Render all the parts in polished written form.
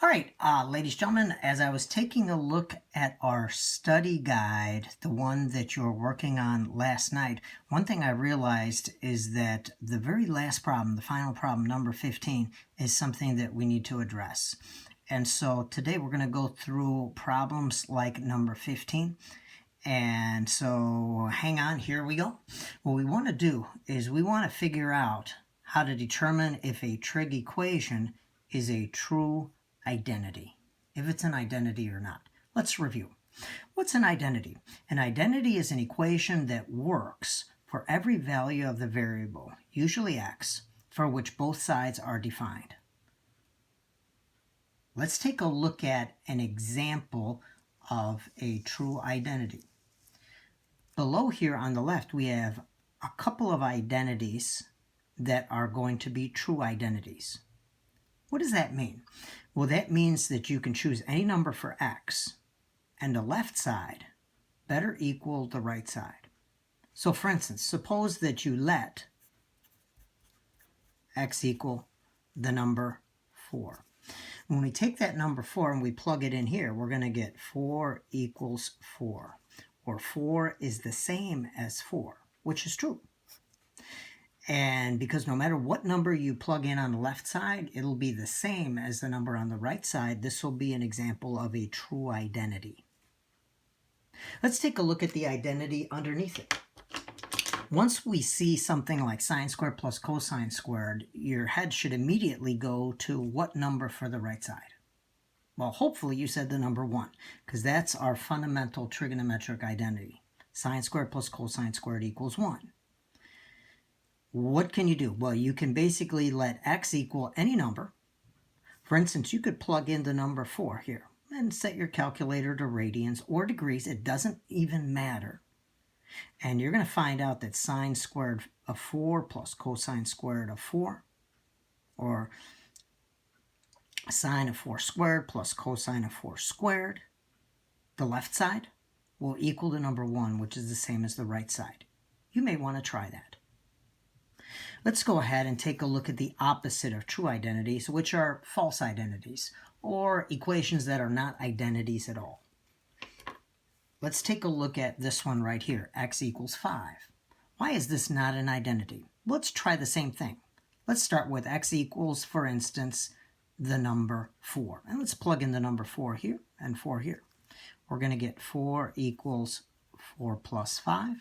All right, ladies and gentlemen, as I was taking a look at our study guide, the one that you were working on last night, one thing I realized is that the very last problem, the final problem, number 15, is something that we need to address. And so today we're going to go through problems like number 15. And so hang on, here we go. What we want to do is we want to figure out how to determine if a trig equation is a true identity, if it's an identity or not. Let's review. What's an identity? An identity is an equation that works for every value of the variable, usually x, for which both sides are defined. Let's take a look at an example of a true identity. Below here on the left, we have a couple of identities that are going to be true identities. What does that mean? Well, that means that you can choose any number for x, and the left side better equal the right side. So for instance, suppose that you let x equal the number 4. When we take that number 4 and we plug it in here, we're going to get 4 equals 4, or 4 is the same as 4, which is true. And because no matter what number you plug in on the left side, it'll be the same as the number on the right side. This will be an example of a true identity. Let's take a look at the identity underneath it. Once we see something like sine squared plus cosine squared, your head should immediately go to what number for the right side? Well, hopefully you said the number 1, because that's our fundamental trigonometric identity. Sine squared plus cosine squared equals 1. What can you do? Well, you can basically let x equal any number. For instance, you could plug in the number 4 here and set your calculator to radians or degrees. It doesn't even matter. And you're going to find out that sine squared of 4 plus cosine squared of 4, or sine of 4 squared plus cosine of 4 squared, the left side will equal the number 1, which is the same as the right side. You may want to try that. Let's go ahead and take a look at the opposite of true identities, which are false identities, or equations that are not identities at all. Let's take a look at this one right here, x equals 5. Why is this not an identity? Let's try the same thing. Let's start with x equals, for instance, the number 4. And let's plug in the number 4 here and 4 here. We're going to get 4 equals 4 plus 5,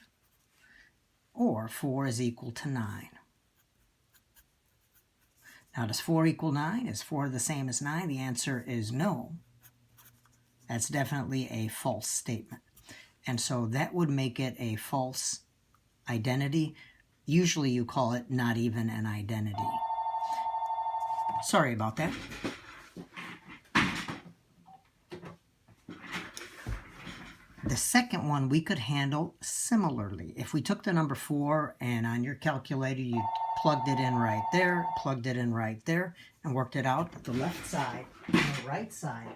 or 4 is equal to 9. Now, does 4 equal 9? Is 4 the same as 9? The answer is no. That's definitely a false statement. And so that would make it a false identity. Usually you call it not even an identity. Sorry about that. The second one we could handle similarly. If we took the number 4 and on your calculator you plugged it in right there, plugged it in right there, and worked it out, the left side and the right side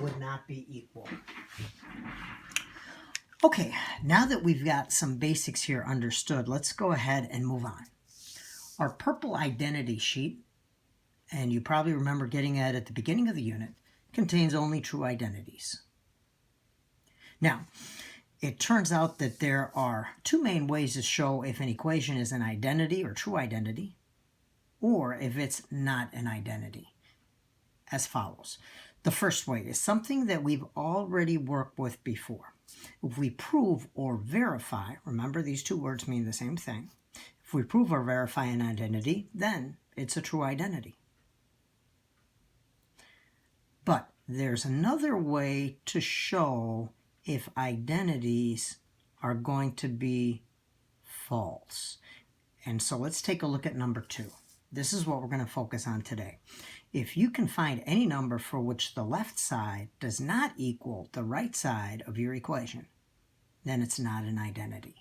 would not be equal. Okay, now that we've got some basics here understood, let's go ahead and move on. Our purple identity sheet, and you probably remember getting it at the beginning of the unit, contains only true identities. Now, it turns out that there are two main ways to show if an equation is an identity or true identity, or if it's not an identity, as follows. The first way is something that we've already worked with before. If we prove or verify, remember these two words mean the same thing. If we prove or verify an identity, then it's a true identity. But there's another way to show if identities are going to be false. And so let's take a look at number 2. This is what we're going to focus on today. If you can find any number for which the left side does not equal the right side of your equation, then it's not an identity.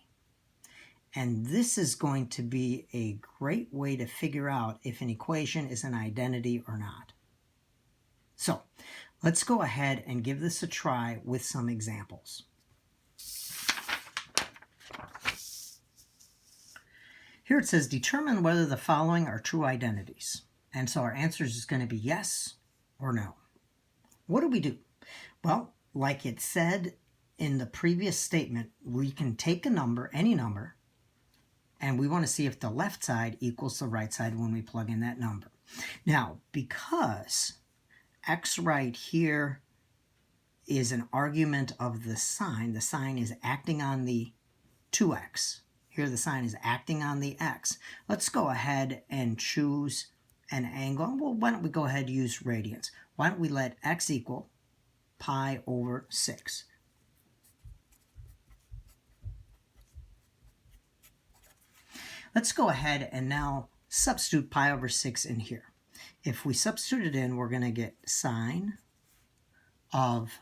And this is going to be a great way to figure out if an equation is an identity or not. So let's go ahead and give this a try with some examples. Here it says, determine whether the following are true identities. And so our answer is going to be yes or no. what do we do? Well, like it said in the previous statement, we can take a number, any number, and we want to see if the left side equals the right side when we plug in that number. Now, because x right here is an argument of the sign is acting on the 2x. Here the sign is acting on the x. Let's go ahead and choose an angle. Well, why don't we go ahead and use radians? Why don't we let x equal pi over 6? Let's go ahead and now substitute pi over 6 in here. If we substitute it in, we're going to get sine of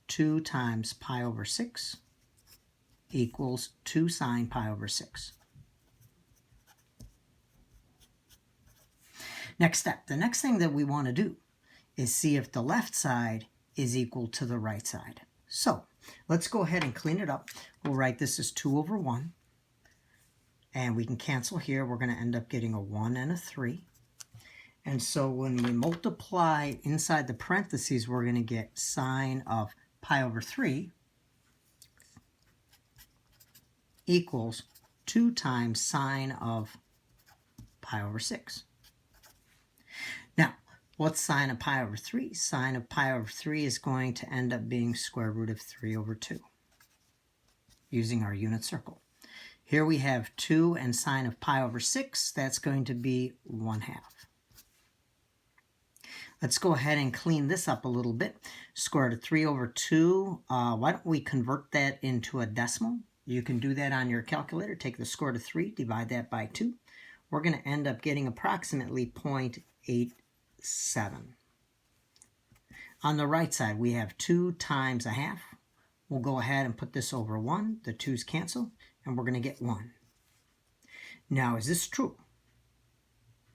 2 times pi over 6 equals 2 sine pi over 6. Next step, the next thing that we want to do is see if the left side is equal to the right side. So let's go ahead and clean it up. We'll write this as 2 over 1. And we can cancel here. We're going to end up getting a 1 and a 3. And so when we multiply inside the parentheses, we're going to get sine of pi over 3 equals 2 times sine of pi over 6. Now, what's sine of pi over 3? Sine of pi over 3 is going to end up being square root of 3 over 2 using our unit circle. Here we have 2 and sine of pi over 6. That's going to be 1/2. Let's go ahead and clean this up a little bit. Square root of 3 over 2. Why don't we convert that into a decimal? You can do that on your calculator. Take the square root of 3, divide that by 2. We're going to end up getting approximately 0.87. On the right side, we have 2 times 1/2. We'll go ahead and put this over 1. The 2's cancel, and we're going to get 1. Now, is this true?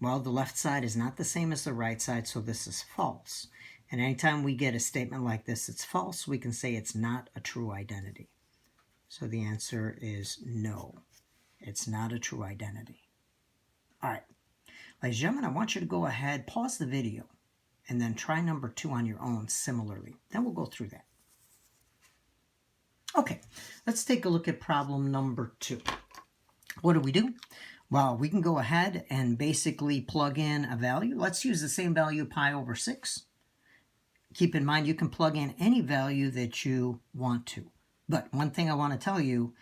Well, the left side is not the same as the right side, so this is false. And anytime we get a statement like this, it's false, we can say it's not a true identity. So the answer is no. It's not a true identity. All right. Ladies and gentlemen, I want you to go ahead, pause the video, and then try number 2 on your own similarly. Then we'll go through that. Okay, let's take a look at problem number 2. What do? Well, we can go ahead and basically plug in a value. Let's use the same value, pi over 6. Keep in mind, you can plug in any value that you want to. But one thing I want to tell you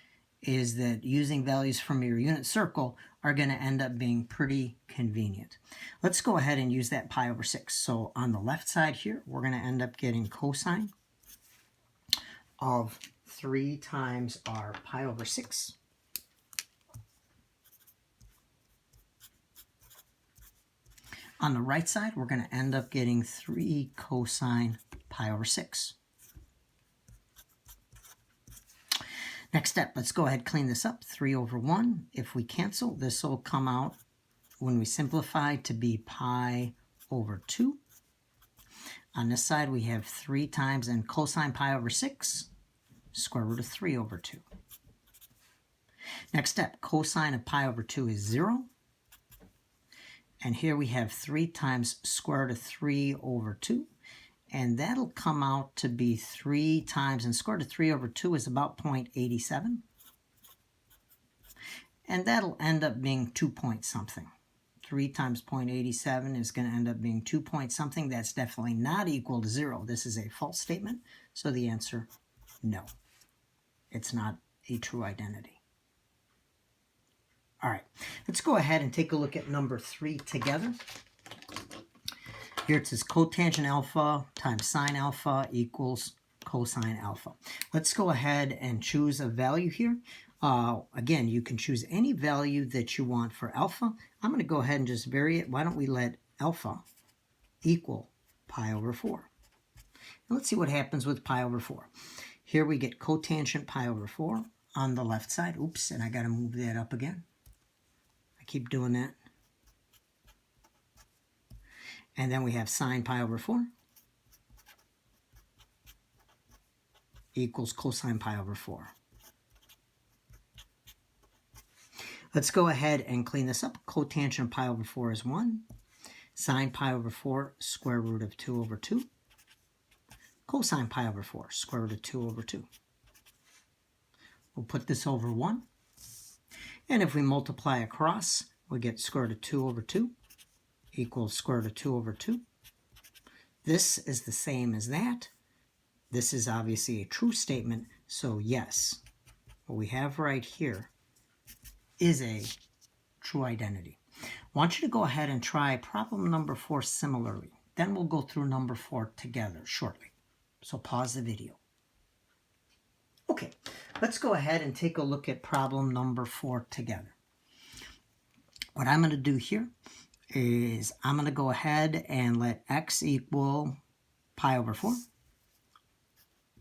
is that using values from your unit circle are going to end up being pretty convenient. Let's go ahead and use that pi over 6. So on the left side here, we're going to end up getting cosine of 3 times our pi over 6. On the right side, we're going to end up getting 3 cosine pi over 6. Next step, let's go ahead and clean this up. 3 over 1. If we cancel, this will come out, when we simplify, to be pi over 2. On this side, we have 3 times and cosine pi over 6, square root of 3 over 2. Next step, cosine of pi over 2 is 0. And here we have 3 times square root of 3 over 2. And that'll come out to be 3 times, and square root of 3 over 2 is about 0.87. And that'll end up being 2 point something. 3 times 0.87 is going to end up being 2 point something. That's definitely not equal to 0. This is a false statement. So the answer, no. It's not a true identity. All right, let's go ahead and take a look at number 3 together. Here it says cotangent alpha times sine alpha equals cosine alpha. Let's go ahead and choose a value here. Again, you can choose any value that you want for alpha. I'm going to go ahead and just vary it. Why don't we let alpha equal pi over 4? Now let's see what happens with pi over 4. Here we get cotangent pi over 4 on the left side. Oops, and I got to move that up again. Keep doing that. And then we have sine pi over 4 equals cosine pi over 4. Let's go ahead and clean this up. Cotangent pi over 4 is 1. Sine pi over 4, square root of 2 over 2. Cosine pi over 4, square root of 2 over 2. We'll put this over 1. And if we multiply across, we get square root of 2 over 2 equals square root of 2 over 2. This is the same as that. This is obviously a true statement, so yes, what we have right here is a true identity. I want you to go ahead and try problem number 4 similarly. Then we'll go through number 4 together shortly. So pause the video. Okay, let's go ahead and take a look at problem number 4 together. What I'm going to do here is I'm going to go ahead and let x equal pi over 4.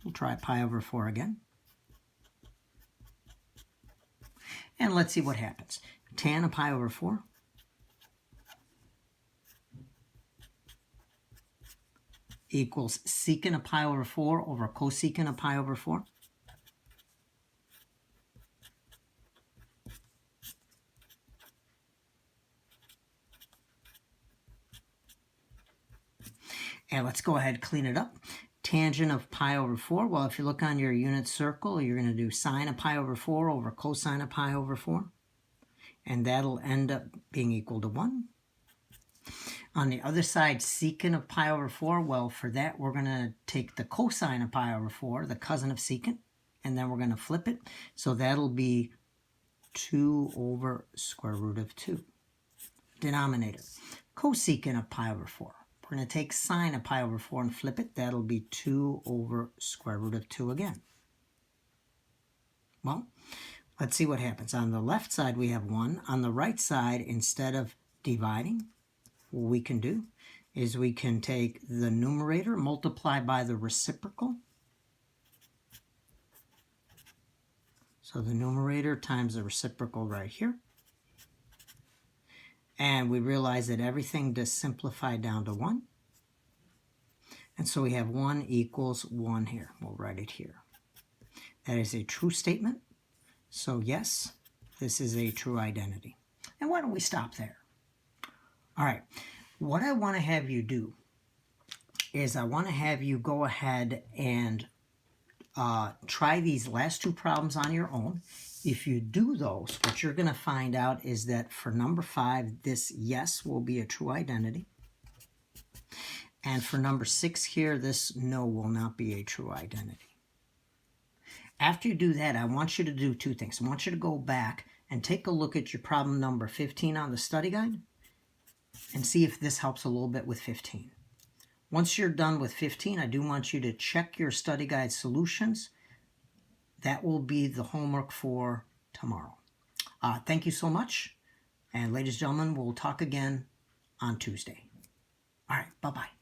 We'll try pi over 4 again. And let's see what happens. Tan of pi over 4 equals secant of pi over 4 over cosecant of pi over 4. And let's go ahead and clean it up. Tangent of pi over 4, well, if you look on your unit circle, you're going to do sine of pi over 4 over cosine of pi over 4. And that'll end up being equal to 1. On the other side, secant of pi over 4, well, for that, we're going to take the cosine of pi over 4, the cousin of secant, and then we're going to flip it. So that'll be 2 over square root of 2. Denominator, cosecant of pi over 4. We're going to take sine of pi over 4 and flip it. That'll be 2 over square root of 2 again. Well, let's see what happens. On the left side, we have 1. On the right side, instead of dividing, what we can do is we can take the numerator, multiply by the reciprocal. So the numerator times the reciprocal right here. And we realize that everything does simplify down to 1. And so we have 1 equals 1 here. We'll write it here. That is a true statement. So yes, this is a true identity. And why don't we stop there? All right. What I want to have you do is I want to have you go ahead and try these last 2 problems on your own. If you do those, what you're going to find out is that for number 5, this yes will be a true identity. And for number 6 here, this no will not be a true identity. After you do that, I want you to do 2 things. I want you to go back and take a look at your problem number 15 on the study guide and see if this helps a little bit with 15. Once you're done with 15, I do want you to check your study guide solutions. That will be the homework for tomorrow. Thank you so much. And ladies and gentlemen, we'll talk again on Tuesday. All right, bye-bye.